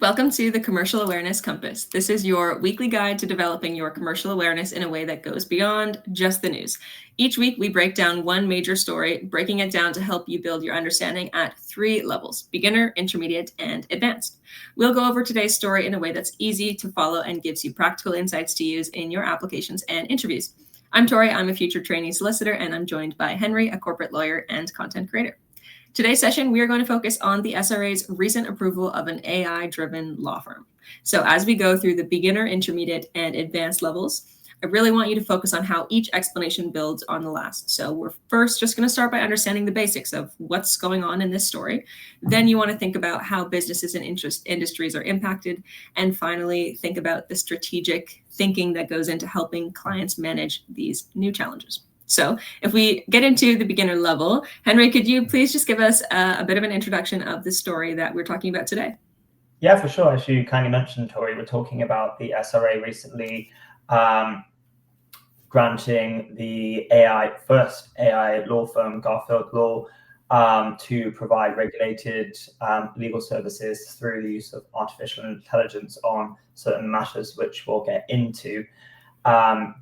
Welcome to the Commercial Awareness Compass. This is your weekly guide to developing your commercial awareness in a way that goes beyond just the news. Each week, we break down one major story, breaking it down to help you build your understanding at 3 levels: beginner, intermediate, and advanced. We'll go over today's story in a way that's easy to follow and gives you practical insights to use in your applications and interviews. I'm Tori, I'm a future trainee solicitor, and I'm joined by Henry, a corporate lawyer and content creator. Today's session, we are going to focus on the SRA's recent approval of an AI-driven law firm. So as we go through the beginner, intermediate, and advanced levels, I really want you to focus on how each explanation builds on the last. So we're first just going to start by understanding the basics of what's going on in this story. Then you want to think about how businesses and industries are impacted. And finally, think about the strategic thinking that goes into helping clients manage these new challenges. So if we get into the beginner level, Henry, could you please just give us a bit of an introduction of the story that we're talking about today? Yeah, for sure. As you kindly mentioned, Tori, we're talking about the SRA recently granting the first AI law firm, Garfield Law, to provide regulated legal services through the use of artificial intelligence on certain matters, which we'll get into.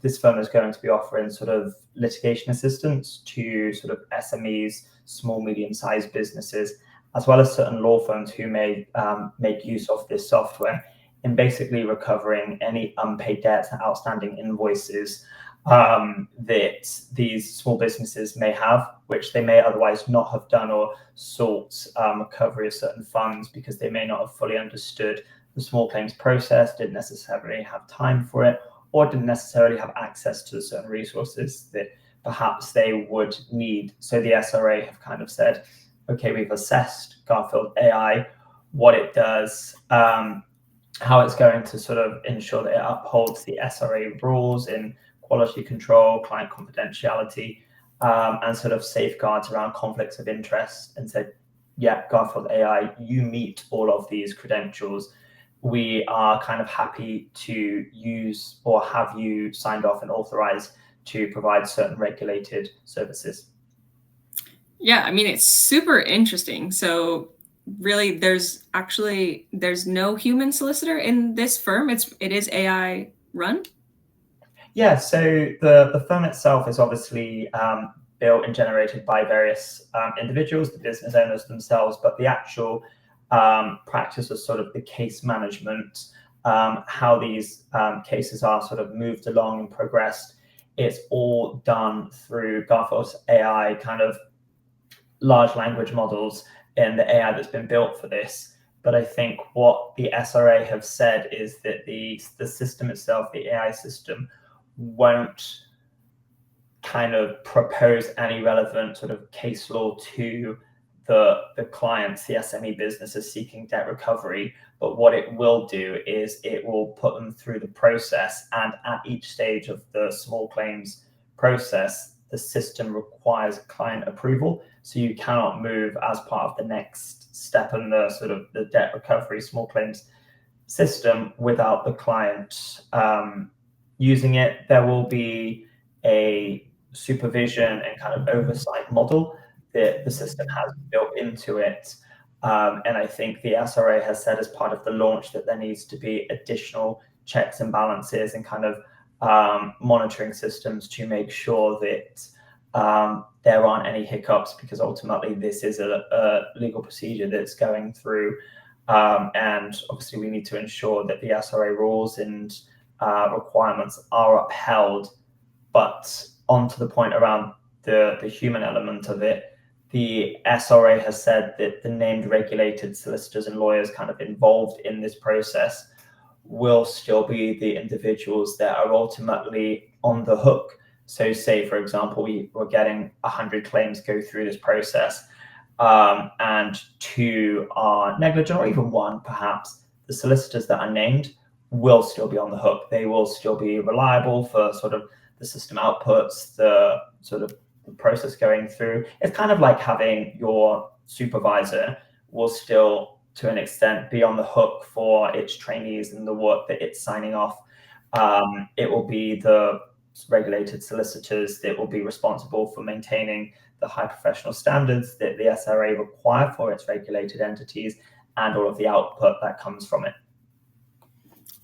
This firm is going to be offering sort of litigation assistance to sort of SMEs, small, medium-sized businesses, as well as certain law firms who may make use of this software in basically recovering any unpaid debts and outstanding invoices that these small businesses may have, which they may otherwise not have done, or sought recovery of certain funds because they may not have fully understood the small claims process, didn't necessarily have time for it, or didn't necessarily have access to certain resources that perhaps they would need. So the SRA have kind of said, okay, we've assessed Garfield AI, what it does, how it's going to sort of ensure that it upholds the SRA rules in quality control, client confidentiality, and sort of safeguards around conflicts of interest, and said, yeah, Garfield AI, you meet all of these credentials. We are kind of happy to use or have you signed off and authorized to provide certain regulated services. Yeah, I mean, it's super interesting. So really, there's no human solicitor in this firm. It is AI run. Yeah, so the firm itself is obviously built and generated by various individuals, the business owners themselves, but the actual practice of sort of the case management, how these cases are sort of moved along and progressed, it's all done through Garfield's AI kind of large language models and the AI that's been built for this. But I think what the SRA have said is that the system itself, the AI system, won't kind of propose any relevant sort of case law to the clients, the SME businesses seeking debt recovery. But what it will do is it will put them through the process, and at each stage of the small claims process, the system requires client approval. So you cannot move as part of the next step in the sort of the debt recovery small claims system without the client using it. There will be a supervision and kind of oversight model that the system has built into it. And I think the SRA has said as part of the launch that there needs to be additional checks and balances and kind of monitoring systems to make sure that there aren't any hiccups, because ultimately this is a legal procedure that's going through. And obviously we need to ensure that the SRA rules and requirements are upheld. But on to the point around the human element of it, the SRA has said that the named regulated solicitors and lawyers kind of involved in this process will still be the individuals that are ultimately on the hook. So say, for example, we're getting 100 claims go through this process, and 2 are negligent, or even 1 perhaps, the solicitors that are named will still be on the hook. They will still be reliable for sort of the system outputs, the sort of the process going through. It's kind of like having your supervisor will still, to an extent, be on the hook for its trainees and the work that it's signing off. It will be the regulated solicitors that will be responsible for maintaining the high professional standards that the SRA require for its regulated entities, and all of the output that comes from it.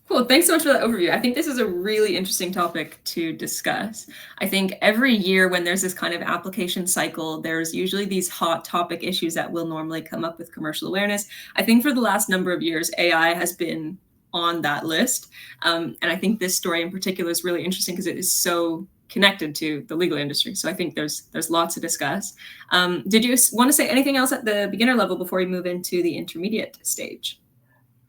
Cool. Thanks so much for that overview. I think this is a really interesting topic to discuss. I think every year when there's this kind of application cycle, there's usually these hot topic issues that will normally come up with commercial awareness. I think for the last number of years, AI has been on that list. And I think this story in particular is really interesting because it is so connected to the legal industry. So I think there's lots to discuss. Did you want to say anything else at the beginner level before we move into the intermediate stage?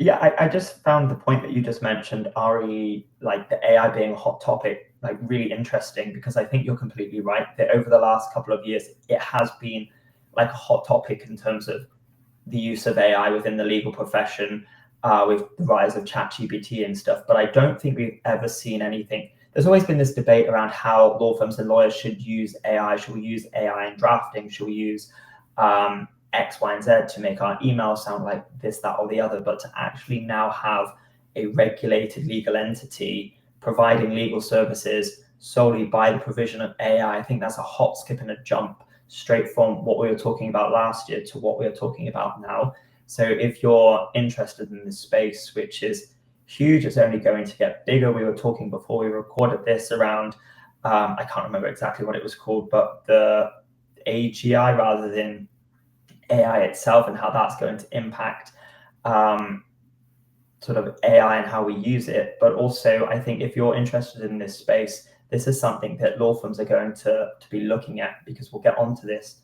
Yeah, I just found the point that you just mentioned, Ari, like the AI being a hot topic, like really interesting, because I think you're completely right that over the last couple of years, it has been like a hot topic in terms of the use of AI within the legal profession, with the rise of ChatGPT and stuff. But I don't think we've ever seen anything. There's always been this debate around how law firms and lawyers should use AI. Should we use AI in drafting? Should we use X, Y, and Z to make our emails sound like this, that, or the other? But to actually now have a regulated legal entity providing legal services solely by the provision of AI, I think that's a hop, skip, and a jump straight from what we were talking about last year to what we are talking about now. So if you're interested in this space, which is huge, it's only going to get bigger. We were talking before we recorded this around, I can't remember exactly what it was called, but the AGI rather than AI itself, and how that's going to impact sort of AI and how we use it. But also, I think if you're interested in this space, this is something that law firms are going to be looking at, because we'll get onto this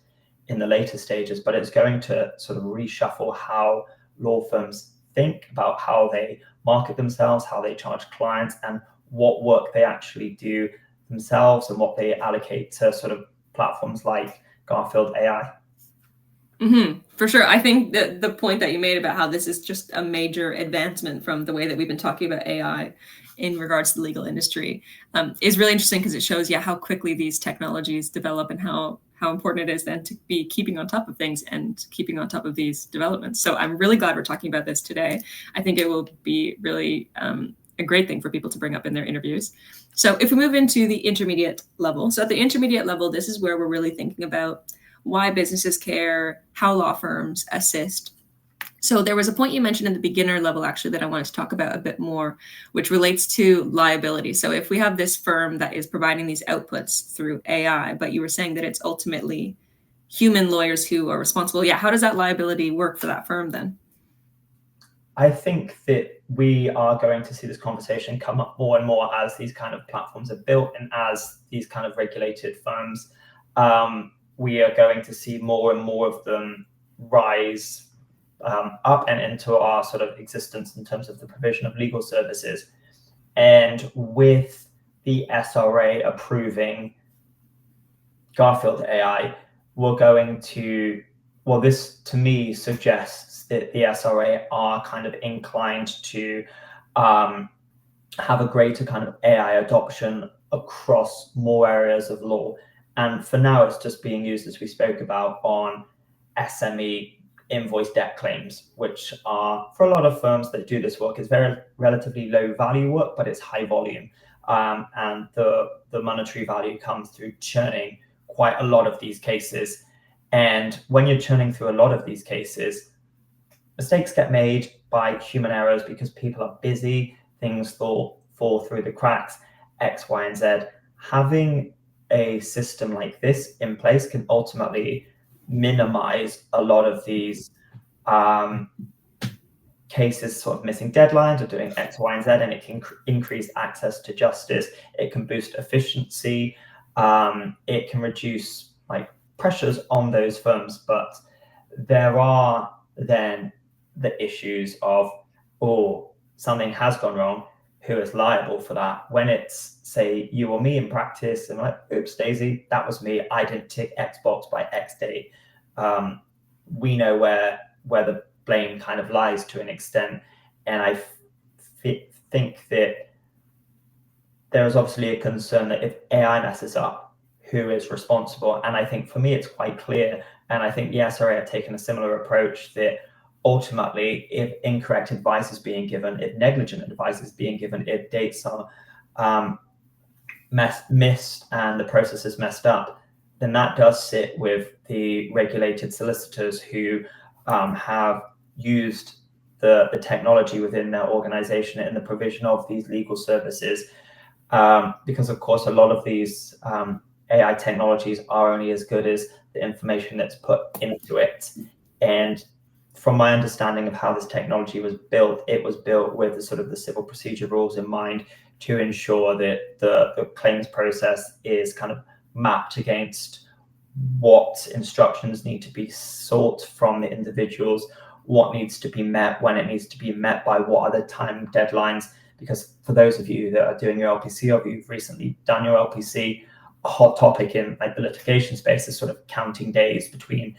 in the later stages, but it's going to sort of reshuffle how law firms think about how they market themselves, how they charge clients, and what work they actually do themselves and what they allocate to sort of platforms like Garfield AI. For sure. I think that the point that you made about how this is just a major advancement from the way that we've been talking about AI in regards to the legal industry is really interesting, because it shows how quickly these technologies develop and how important it is then to be keeping on top of things and keeping on top of these developments. So I'm really glad we're talking about this today. I think it will be really a great thing for people to bring up in their interviews. So if we move into the intermediate level, so at the intermediate level, this is where we're really thinking about why businesses care, how law firms assist. So there was a point you mentioned in the beginner level, actually, that I wanted to talk about a bit more, which relates to liability. So if we have this firm that is providing these outputs through AI, but you were saying that it's ultimately human lawyers who are responsible. Yeah, how does that liability work for that firm then? I think that we are going to see this conversation come up more and more as these kind of platforms are built and as these kind of regulated firms. We are going to see more and more of them rise up and into our sort of existence in terms of the provision of legal services. And with the SRA approving Garfield AI, we're going to, well, this to me suggests that the SRA are kind of inclined to have a greater kind of AI adoption across more areas of law. And for now, it's just being used, as we spoke about, on SME invoice debt claims, which are, for a lot of firms that do this work, is very relatively low value work, but it's high volume. And the monetary value comes through churning quite a lot of these cases. And when you're churning through a lot of these cases, mistakes get made by human errors because people are busy, things fall through the cracks, X, Y, and Z. Having a system like this in place can ultimately minimize a lot of these cases sort of missing deadlines or doing X, Y, and Z, and it can increase access to justice. It can boost efficiency. It can reduce like pressures on those firms. But there are then the issues of, oh, something has gone wrong. Who is liable for that? When it's, say, you or me in practice, and like, oops, Daisy, that was me. I didn't tick X box by X date. We know where the blame kind of lies to an extent. And I think that there is obviously a concern that if AI messes up, who is responsible? And I think for me, it's quite clear. And I think the SRA have taken a similar approach that ultimately, if incorrect advice is being given, if negligent advice is being given, if dates are missed and the process is messed up, then that does sit with the regulated solicitors who have used the technology within their organization in the provision of these legal services. Because of course, a lot of these AI technologies are only as good as the information that's put into it. And from my understanding of how this technology was built, it was built with the sort of the civil procedure rules in mind to ensure that the claims process is kind of mapped against what instructions need to be sought from the individuals, what needs to be met, when it needs to be met, by what are the time deadlines. Because for those of you that are doing your LPC or you've recently done your LPC, a hot topic in like the litigation space is sort of counting days between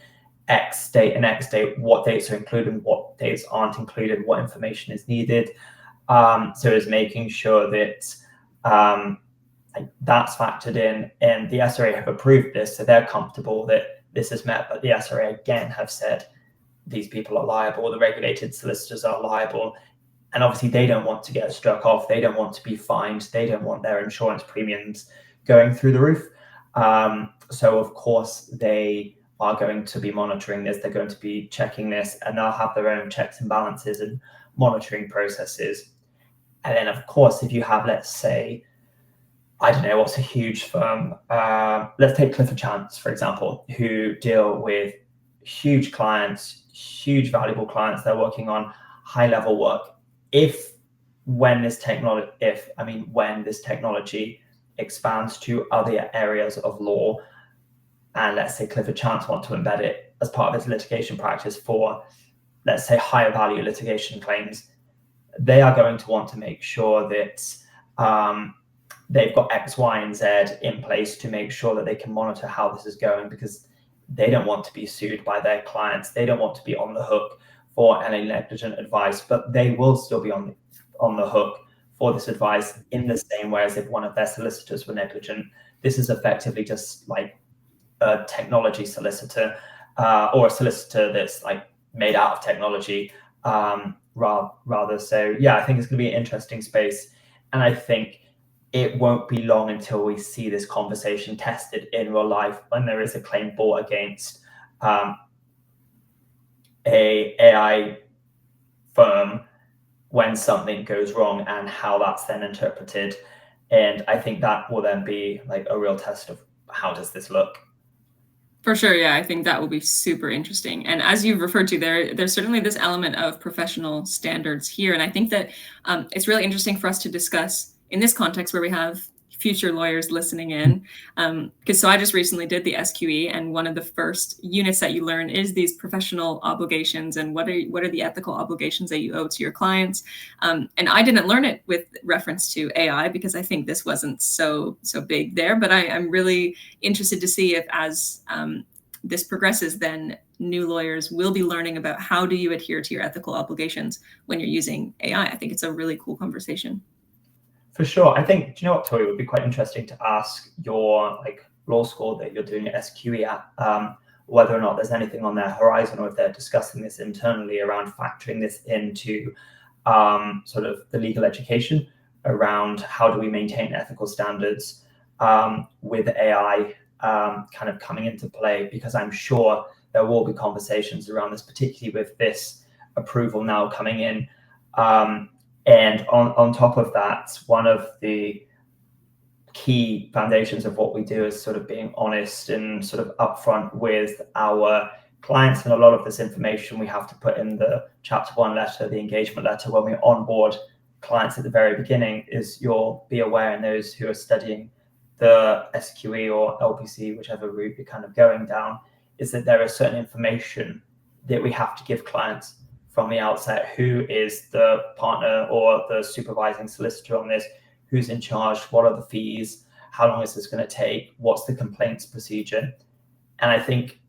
X date and X date, what dates are included, what dates aren't included, what information is needed. So it's making sure that that's factored in, and the SRA have approved this, so they're comfortable that this is met. But the SRA again have said these people are liable, the regulated solicitors are liable, and obviously they don't want to get struck off, they don't want to be fined, they don't want their insurance premiums going through the roof. So of course they are going to be monitoring this, they're going to be checking this, and they'll have their own checks and balances and monitoring processes. And then of course, if you have, let's say, I don't know, what's a huge firm? Let's take Clifford Chance, for example, who deal with huge clients, huge valuable clients. They're working on high level work. When this technology expands to other areas of law, and let's say Clifford Chance want to embed it as part of its litigation practice for, let's say, higher value litigation claims, they are going to want to make sure that they've got X, Y, and Z in place to make sure that they can monitor how this is going, because they don't want to be sued by their clients. They don't want to be on the hook for any negligent advice, but they will still be on the hook for this advice in the same way as if one of their solicitors were negligent. This is effectively just like a technology solicitor, or a solicitor that's like made out of technology, rather. So yeah, I think it's going to be an interesting space, and I think it won't be long until we see this conversation tested in real life when there is a claim brought against a AI firm when something goes wrong, and how that's then interpreted. And I think that will then be like a real test of how does this look. For sure, yeah, I think that will be super interesting. And as you've referred to, there's certainly this element of professional standards here. And I think that it's really interesting for us to discuss in this context where we have future lawyers listening in. So I just recently did the SQE, and one of the first units that you learn is these professional obligations and what are the ethical obligations that you owe to your clients. And I didn't learn it with reference to AI because I think this wasn't so big there. But I'm really interested to see if as this progresses, then new lawyers will be learning about how do you adhere to your ethical obligations when you're using AI. I think it's a really cool conversation. For sure. I think, do you know what, Tori, it would be quite interesting to ask your law school that you're doing your SQE at, whether or not there's anything on their horizon, or if they're discussing this internally around factoring this into sort of the legal education around how do we maintain ethical standards with AI kind of coming into play, because I'm sure there will be conversations around this, particularly with this approval now coming in. And on top of that, one of the key foundations of what we do is sort of being honest and sort of upfront with our clients. And a lot of this information we have to put in the chapter 1 letter, the engagement letter, when we onboard clients at the very beginning, is you'll be aware, and those who are studying the SQE or LPC, whichever route you're kind of going down, is that there is certain information that we have to give clients from the outset. Who is the partner or the supervising solicitor on this? Who's in charge? What are the fees? How long is this going to take? What's the complaints procedure? And I think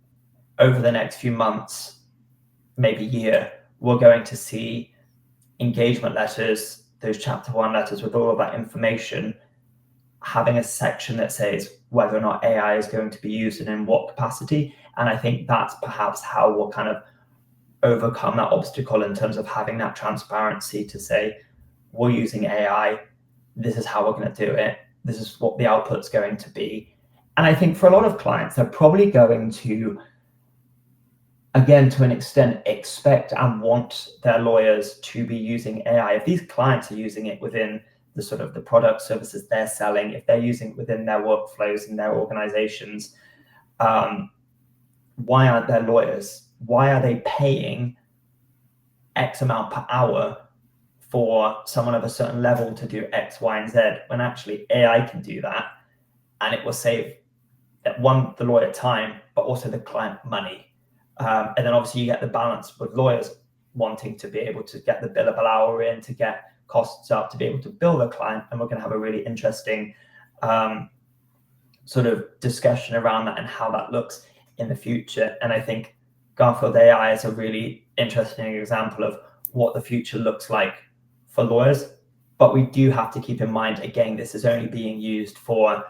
over the next few months, maybe year, we're going to see engagement letters, those chapter 1 letters with all of that information, having a section that says whether or not AI is going to be used and in what capacity. And I think that's perhaps how we'll kind of overcome that obstacle in terms of having that transparency to say, we're using AI, this is how we're going to do it, this is what the output's going to be. And I think for a lot of clients, they're probably going to again, to an extent, expect and want their lawyers to be using AI. If these clients are using it within the sort of the product services they're selling, if they're using it within their workflows and their organizations, why aren't their lawyers? Why are they paying X amount per hour for someone of a certain level to do X, Y, and Z when actually AI can do that, and it will save the lawyer time, but also the client money. And then obviously you get the balance with lawyers wanting to be able to get the billable hour in, to get costs up, to be able to bill the client. And we're going to have a really interesting sort of discussion around that and how that looks in the future. And I think Garfield AI is a really interesting example of what the future looks like for lawyers. But we do have to keep in mind, again, this is only being used for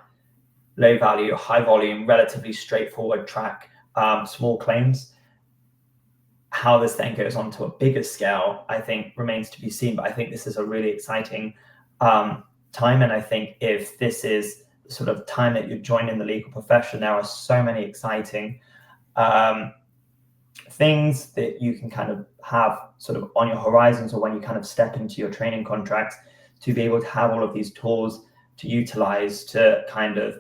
low value, high volume, relatively straightforward track, small claims. How this then goes on to a bigger scale, I think remains to be seen. But I think this is a really exciting time. And I think if this is the sort of time that you're joining the legal profession, there are so many exciting things that you can kind of have sort of on your horizons, or when you kind of step into your training contracts, to be able to have all of these tools to utilize to kind of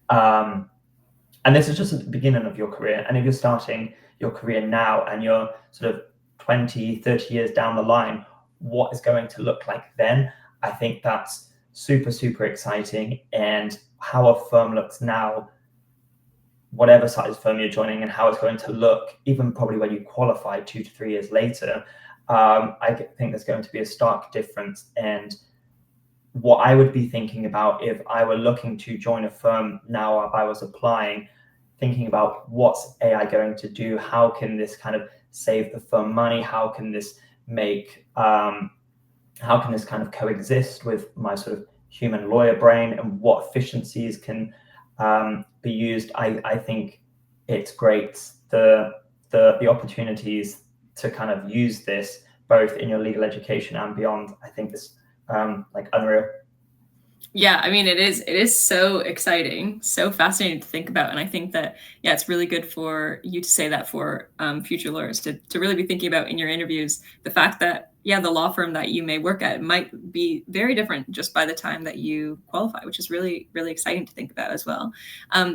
and this is just at the beginning of your career. And if you're starting your career now and you're sort of 20, 30 years down the line, what is going to look like then? I think that's super, super exciting. And how a firm looks now, whatever size firm you're joining, and how it's going to look, even probably when you qualify 2 to 3 years later, I think there's going to be a stark difference. And what I would be thinking about if I were looking to join a firm now, if I was applying, thinking about what's AI going to do, how can this kind of save the firm money, how can this make, how can this kind of coexist with my sort of human lawyer brain, and what efficiencies can be used. I think it's great, the opportunities to kind of use this both in your legal education and beyond. I think this like unreal. Yeah, I mean, it is so exciting, so fascinating to think about. And I think that, yeah, it's really good for you to say that for future lawyers to really be thinking about in your interviews, the fact that, yeah, the law firm that you may work at might be very different just by the time that you qualify, which is really, really exciting to think about as well.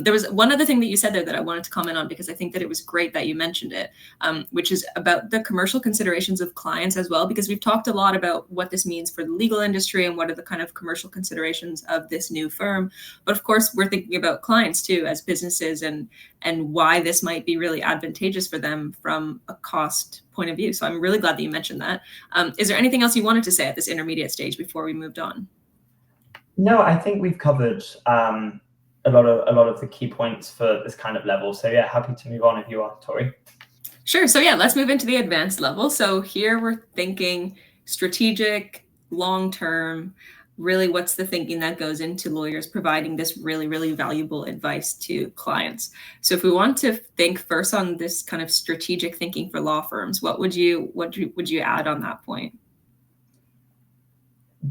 There was one other thing that you said there that I wanted to comment on, because I think that it was great that you mentioned it, which is about the commercial considerations of clients as well, because we've talked a lot about what this means for the legal industry and what are the kind of commercial considerations of this new firm. But of course, we're thinking about clients too, as businesses, and why this might be really advantageous for them from a cost point of view. So I'm really glad that you mentioned that. Is there anything else you wanted to say at this intermediate stage before we moved on? No, I think we've covered a lot of the key points for this kind of level. So yeah, happy to move on if you are, Tori. Sure. So yeah, let's move into the advanced level. So here we're thinking strategic, long-term, really what's the thinking that goes into lawyers providing this really, really valuable advice to clients. So if we want to think first on this kind of strategic thinking for law firms, what would you add on that point?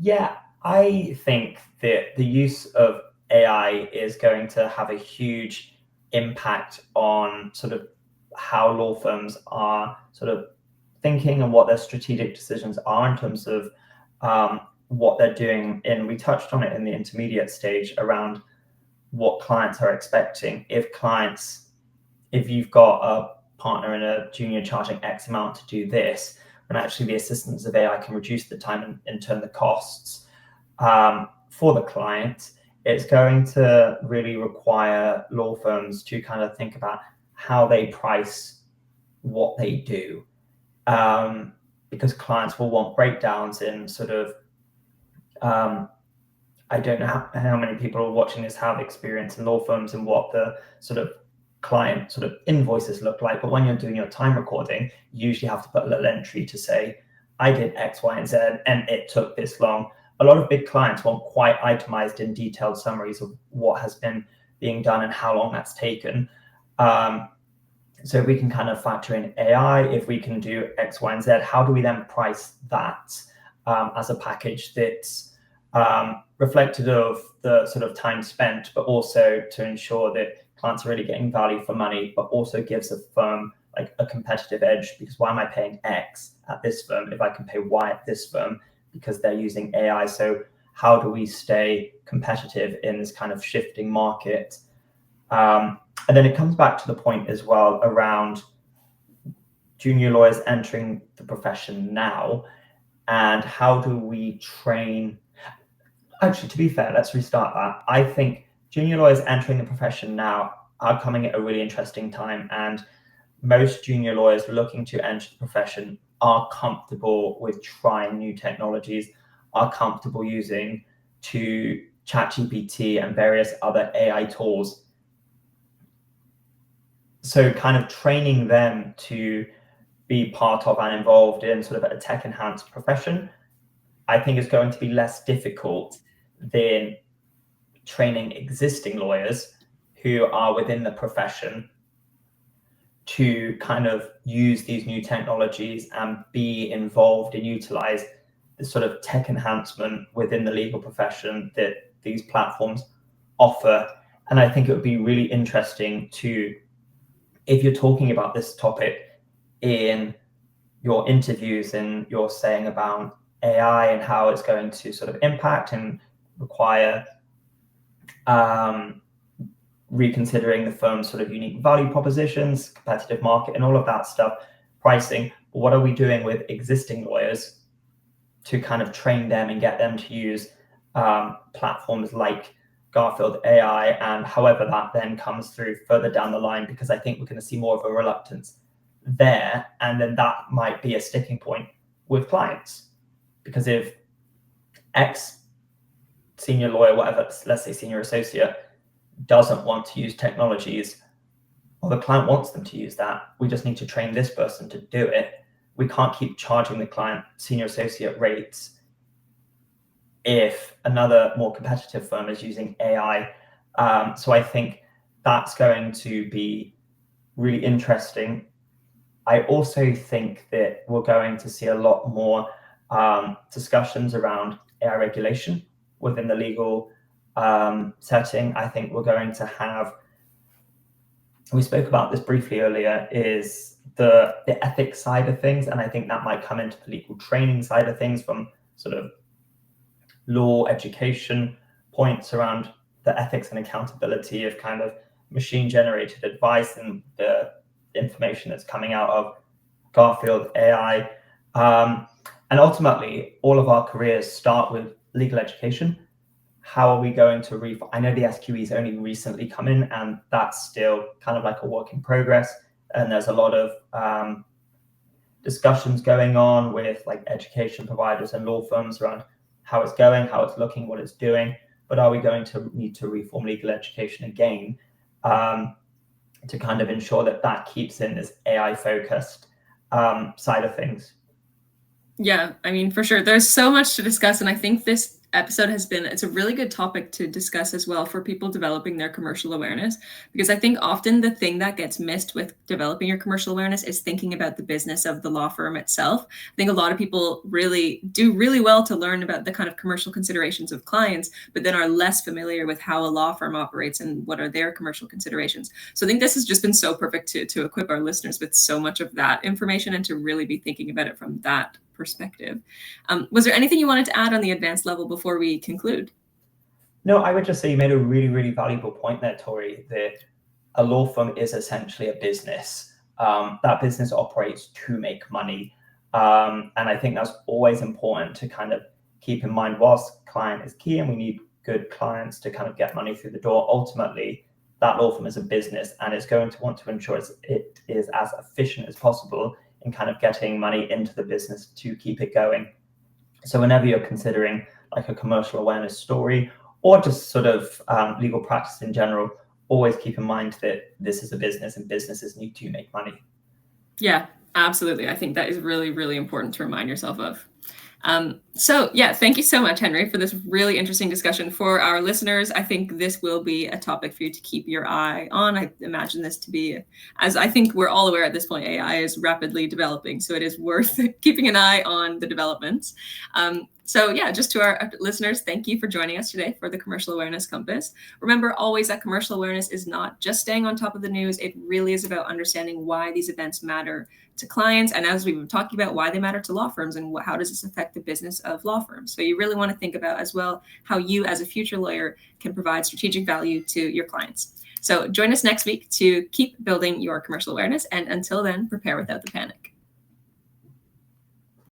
Yeah, I think that the use of AI is going to have a huge impact on sort of how law firms are sort of thinking and what their strategic decisions are in terms of what they're doing. And we touched on it in the intermediate stage around what clients are expecting. If you've got a partner and a junior charging X amount to do this, when actually the assistance of AI can reduce the time and turn the costs for the client, it's going to really require law firms to kind of think about how they price what they do. Because clients will want breakdowns in sort of, I don't know how many people are watching this have experience in law firms and what the sort of client sort of invoices look like. But when you're doing your time recording, you usually have to put a little entry to say, I did X, Y, and Z, and it took this long. A lot of big clients want quite itemized and detailed summaries of what has been being done and how long that's taken. So if we can kind of factor in AI, if we can do X, Y, and Z, how do we then price that as a package that's reflective of the sort of time spent, but also to ensure that clients are really getting value for money, but also gives a firm like a competitive edge, because why am I paying X at this firm if I can pay Y at this firm because they're using AI? So how do we stay competitive in this kind of shifting market? And then it comes back to the point as well around junior lawyers entering the profession now, and how do we train? Actually, to be fair, let's restart that. I think junior lawyers entering the profession now are coming at a really interesting time, and most junior lawyers looking to enter the profession are comfortable with trying new technologies, are comfortable using to ChatGPT and various other AI tools. So kind of training them to be part of and involved in sort of a tech enhanced profession, I think is going to be less difficult than training existing lawyers who are within the profession to kind of use these new technologies and be involved and utilize the sort of tech enhancement within the legal profession that these platforms offer. And I think it would be really interesting to, if you're talking about this topic in your interviews and you're saying about AI and how it's going to sort of impact and require reconsidering the firm's sort of unique value propositions, competitive market, and all of that stuff, pricing. But what are we doing with existing lawyers to kind of train them and get them to use platforms like Garfield AI, and however that then comes through further down the line, because I think we're going to see more of a reluctance there, and then that might be a sticking point with clients, because if X senior lawyer, whatever, let's say senior associate, doesn't want to use technologies, well, the client wants them to use that. We just need to train this person to do it. We can't keep charging the client senior associate rates if another more competitive firm is using AI. So I think that's going to be really interesting. I also think that we're going to see a lot more discussions around AI regulation within the legal setting. I think we're going to have, we spoke about this briefly earlier, is the ethics side of things. And I think that might come into the legal training side of things from sort of law education points around the ethics and accountability of kind of machine generated advice and the information that's coming out of Garfield AI. And ultimately, all of our careers start with legal education. How are we going to I know the SQE's only recently come in, and that's still kind of like a work in progress. And there's a lot of discussions going on with like education providers and law firms around how it's going, how it's looking, what it's doing. But are we going to need to reform legal education again to kind of ensure that that keeps in this AI focused side of things? Yeah, I mean, for sure. There's so much to discuss. And I think this episode it's a really good topic to discuss as well for people developing their commercial awareness, because I think often the thing that gets missed with developing your commercial awareness is thinking about the business of the law firm itself. I think a lot of people really do really well to learn about the kind of commercial considerations of clients, but then are less familiar with how a law firm operates and what are their commercial considerations. So I think this has just been so perfect to equip our listeners with so much of that information and to really be thinking about it from that perspective. Was there anything you wanted to add on the advanced level before we conclude? No, I would just say you made a really, really valuable point there, Tori, that a law firm is essentially a business. That business operates to make money. And I think that's always important to kind of keep in mind. Whilst client is key and we need good clients to kind of get money through the door, ultimately that law firm is a business and it's going to want to ensure it is as efficient as possible in kind of getting money into the business to keep it going. So whenever you're considering like a commercial awareness story or just sort of legal practice in general, always keep in mind that this is a business and businesses need to make money. Yeah, absolutely. I think that is really, really important to remind yourself of. So yeah, thank you so much, Henry, for this really interesting discussion. For our listeners, I think this will be a topic for you to keep your eye on. I imagine this to be, as I think we're all aware at this point, AI is rapidly developing, so it is worth keeping an eye on the developments. So yeah, just to our listeners, thank you for joining us today for the Commercial Awareness Compass. Remember always that commercial awareness is not just staying on top of the news. It really is about understanding why these events matter to clients, and as we've been talking about, why they matter to law firms and how does this affect the business of law firms. So you really want to think about as well how you as a future lawyer can provide strategic value to your clients. So join us next week to keep building your commercial awareness, and until then, prepare without the panic.